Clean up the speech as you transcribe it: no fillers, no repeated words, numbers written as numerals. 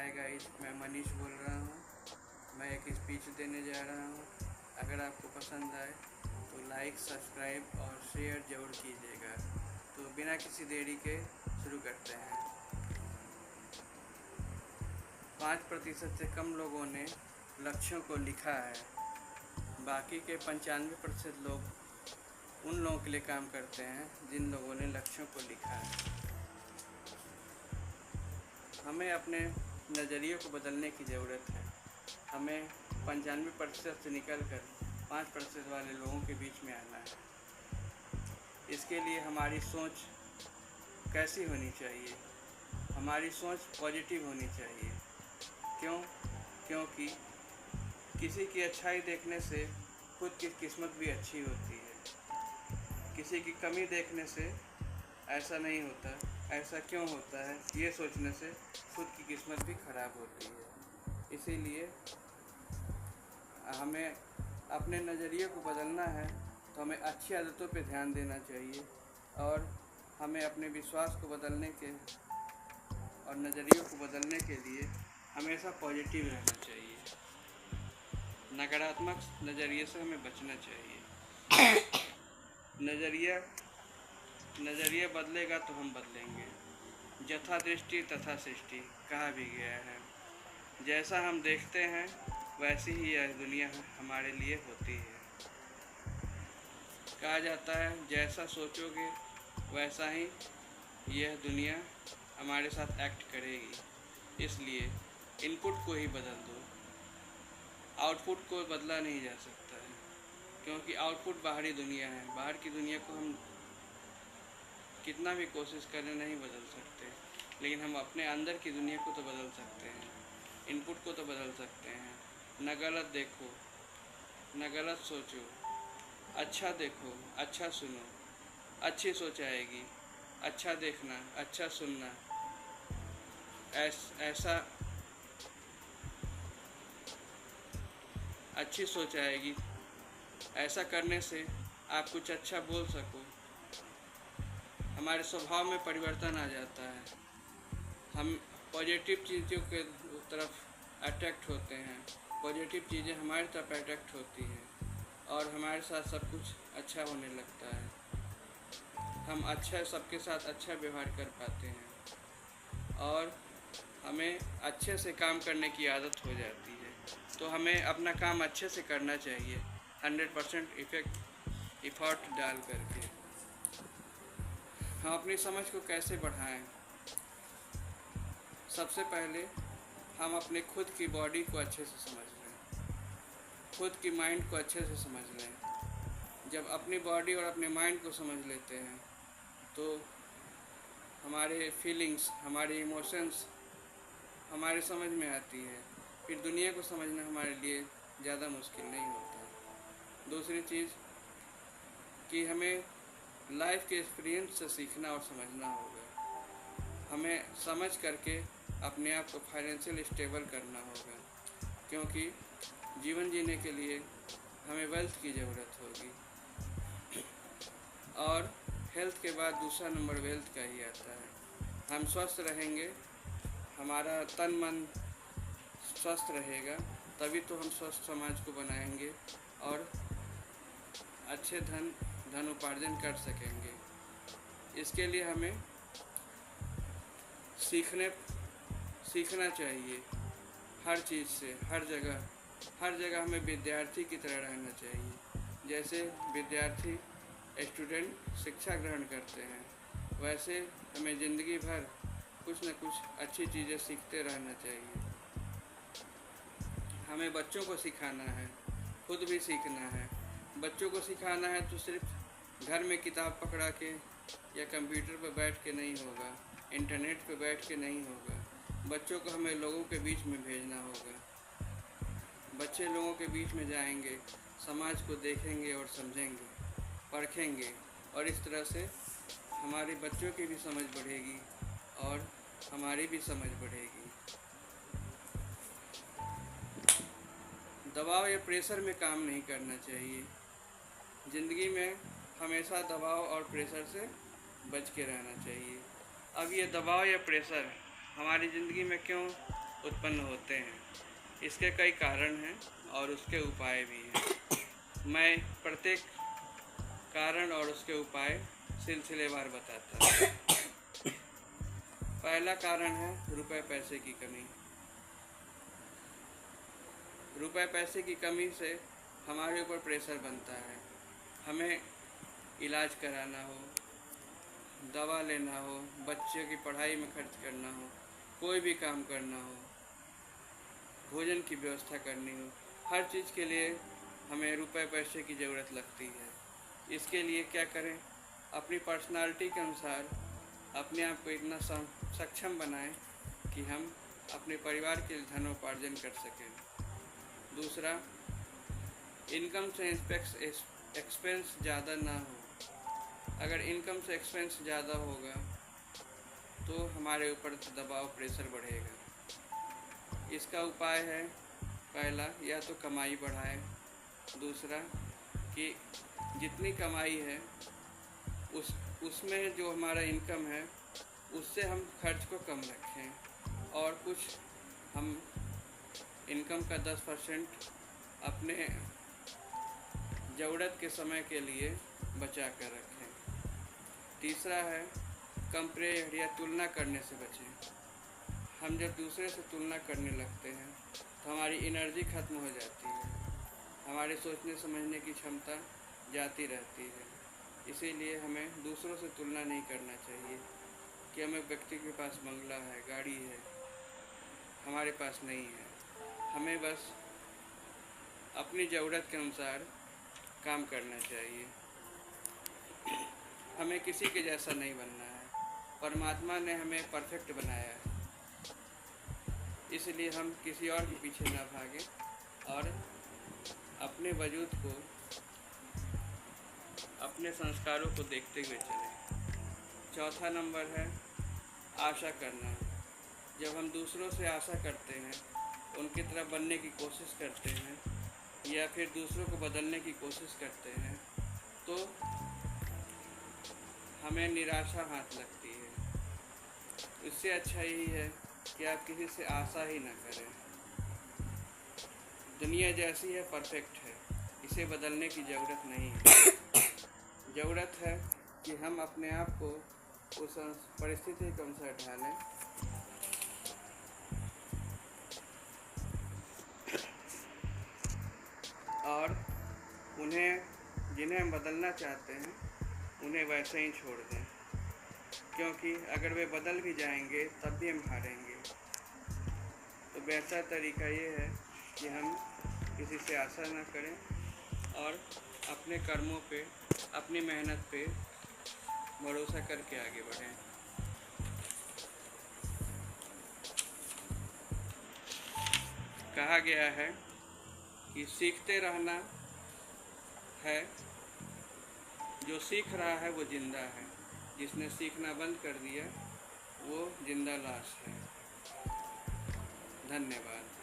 Hi guys, मैं मनीष बोल रहा हूँ। मैं एक स्पीच देने जा रहा हूँ। अगर आपको पसंद आए तो लाइक, सब्सक्राइब और शेयर ज़रूर कीजिएगा। तो बिना किसी देरी के शुरू करते हैं। 5% से कम लोगों ने लक्ष्यों को लिखा है। बाकी के 95% लोग उन लोगों के लिए काम करते हैं जिन लोगों ने लक्ष्यों को लिखा है। हमें अपने नज़रिए को बदलने की ज़रूरत है। हमें 95% से निकल कर 5% वाले लोगों के बीच में आना है। इसके लिए हमारी सोच कैसी होनी चाहिए? हमारी सोच पॉजिटिव होनी चाहिए। क्यों? क्योंकि किसी की अच्छाई देखने से खुद की किस्मत भी अच्छी होती है। किसी की कमी देखने से ऐसा नहीं होता। ऐसा क्यों होता है? ये सोचने से खुद की किस्मत भी ख़राब होती है। इसीलिए हमें अपने नज़रिए को बदलना है तो हमें अच्छी आदतों पे ध्यान देना चाहिए और हमें अपने विश्वास को बदलने के और नज़रिए को बदलने के लिए हमेशा पॉजिटिव रहना चाहिए। नकारात्मक नज़रिए से हमें बचना चाहिए। नज़रिया बदलेगा तो हम बदलेंगे। यथा दृष्टि तथा सृष्टि कहा भी गया है। जैसा हम देखते हैं वैसी ही यह दुनिया हमारे लिए होती है। कहा जाता है जैसा सोचोगे वैसा ही यह दुनिया हमारे साथ एक्ट करेगी। इसलिए इनपुट को ही बदल दो, आउटपुट को बदला नहीं जा सकता है। क्योंकि आउटपुट बाहरी दुनिया है। बाहर की दुनिया को हम कितना भी कोशिश करें नहीं बदल सकते, लेकिन हम अपने अंदर की दुनिया को तो बदल सकते हैं। इनपुट को तो बदल सकते हैं। न गलत देखो, न गलत सोचो, अच्छा देखो, अच्छा सुनो, अच्छी सोच आएगी। अच्छा देखना, अच्छा सुनना, ऐसा अच्छी सोच आएगी। ऐसा करने से आप कुछ अच्छा बोल सको। हमारे स्वभाव में परिवर्तन आ जाता है। हम पॉजिटिव चीज़ों के तरफ अट्रैक्ट होते हैं। पॉजिटिव चीज़ें हमारी तरफ अट्रैक्ट होती हैं और हमारे साथ सब कुछ अच्छा होने लगता है। हम सबके साथ अच्छा व्यवहार कर पाते हैं और हमें अच्छे से काम करने की आदत हो जाती है। तो हमें अपना काम अच्छे से करना चाहिए, 100% इफ़र्ट डाल करके। हम अपनी समझ को कैसे बढ़ाएं? सबसे पहले हम अपने खुद की बॉडी को अच्छे से समझ लें, खुद की माइंड को अच्छे से समझ लें। जब अपनी बॉडी और अपने माइंड को समझ लेते हैं तो हमारे फीलिंग्स, हमारे इमोशंस हमारे समझ में आती है। फिर दुनिया को समझना हमारे लिए ज़्यादा मुश्किल नहीं होता। दूसरी चीज़ कि हमें लाइफ के एक्सपीरियंस से सीखना और समझना होगा। हमें समझ करके अपने आप को फाइनेंशियल स्टेबल करना होगा, क्योंकि जीवन जीने के लिए हमें वेल्थ की ज़रूरत होगी और हेल्थ के बाद दूसरा नंबर वेल्थ का ही आता है। हम स्वस्थ रहेंगे, हमारा तन मन स्वस्थ रहेगा, तभी तो हम स्वस्थ समाज को बनाएंगे और अच्छे धन उपार्जन कर सकेंगे। इसके लिए हमें सीखना चाहिए हर चीज़ से। हर जगह हमें विद्यार्थी की तरह रहना चाहिए। जैसे विद्यार्थी स्टूडेंट शिक्षा ग्रहण करते हैं, वैसे हमें ज़िंदगी भर कुछ न कुछ अच्छी चीज़ें सीखते रहना चाहिए। हमें बच्चों को सिखाना है, खुद भी सीखना है। बच्चों को सिखाना है तो सिर्फ घर में किताब पकड़ा के या कंप्यूटर पर बैठ के नहीं होगा, इंटरनेट पर बैठ के नहीं होगा। बच्चों को हमें लोगों के बीच में भेजना होगा। बच्चे लोगों के बीच में जाएंगे, समाज को देखेंगे और समझेंगे, परखेंगे, और इस तरह से हमारे बच्चों की भी समझ बढ़ेगी और हमारी भी समझ बढ़ेगी। दबाव या प्रेशर में काम नहीं करना चाहिए। ज़िंदगी में हमेशा दबाव और प्रेशर से बच के रहना चाहिए। अब ये दबाव या प्रेशर हमारी ज़िंदगी में क्यों उत्पन्न होते हैं। इसके कई कारण हैं और उसके उपाय भी हैं। मैं प्रत्येक कारण और उसके उपाय सिलसिलेवार बताता हूँ। पहला कारण है रुपए पैसे की कमी। रुपए पैसे की कमी से हमारे ऊपर प्रेशर बनता है। हमें इलाज कराना हो, दवा लेना हो, बच्चे की पढ़ाई में खर्च करना हो, कोई भी काम करना हो, भोजन की व्यवस्था करनी हो, हर चीज़ के लिए हमें रुपए पैसे की ज़रूरत लगती है। इसके लिए क्या करें? अपनी पर्सनालिटी के अनुसार अपने आप को इतना सक्षम बनाएं कि हम अपने परिवार के लिए धनोपार्जन कर सकें। दूसरा, इनकम से एक्सपेंस ज़्यादा ना हो। अगर इनकम से एक्सपेंस ज़्यादा होगा तो हमारे ऊपर दबाव, प्रेशर बढ़ेगा। इसका उपाय है, पहला, या तो कमाई बढ़ाएं। दूसरा कि जितनी कमाई है उसमें जो हमारा इनकम है उससे हम खर्च को कम रखें और कुछ हम इनकम का 10% अपने ज़रूरत के समय के लिए बचा कर रखें। तीसरा है, कंपेयर या तुलना करने से बचें। हम जब दूसरे से तुलना करने लगते हैं तो हमारी एनर्जी खत्म हो जाती है, हमारे सोचने समझने की क्षमता जाती रहती है। इसीलिए हमें दूसरों से तुलना नहीं करना चाहिए कि हमें व्यक्ति के पास बंगला है, गाड़ी है, हमारे पास नहीं है। हमें बस अपनी ज़रूरत के अनुसार काम करना चाहिए। हमें किसी के जैसा नहीं बनना है। परमात्मा ने हमें परफेक्ट बनाया है, इसलिए हम किसी और के पीछे ना भागें और अपने वजूद को, अपने संस्कारों को देखते हुए चलें। चौथा नंबर है आशा करना। जब हम दूसरों से आशा करते हैं, उनकी तरह बनने की कोशिश करते हैं या फिर दूसरों को बदलने की कोशिश करते हैं तो हमें निराशा हाथ लगती है। इससे अच्छा यही है कि आप किसी से आशा ही ना करें। दुनिया जैसी है परफेक्ट है, इसे बदलने की ज़रूरत नहीं है। ज़रूरत है कि हम अपने आप को उस परिस्थिति के अनुसार ढालें और जिन्हें हम बदलना चाहते हैं उन्हें वैसे ही छोड़ दें, क्योंकि अगर वे बदल भी जाएंगे तब भी हम हारेंगे। तो बेहतर तरीका ये है कि हम किसी से आशा न करें और अपने कर्मों पे, अपनी मेहनत पे भरोसा करके आगे बढ़ें। कहा गया है कि सीखते रहना है, जो सीख रहा है वो जिंदा है, जिसने सीखना बंद कर दिया वो जिंदा लाश है। धन्यवाद।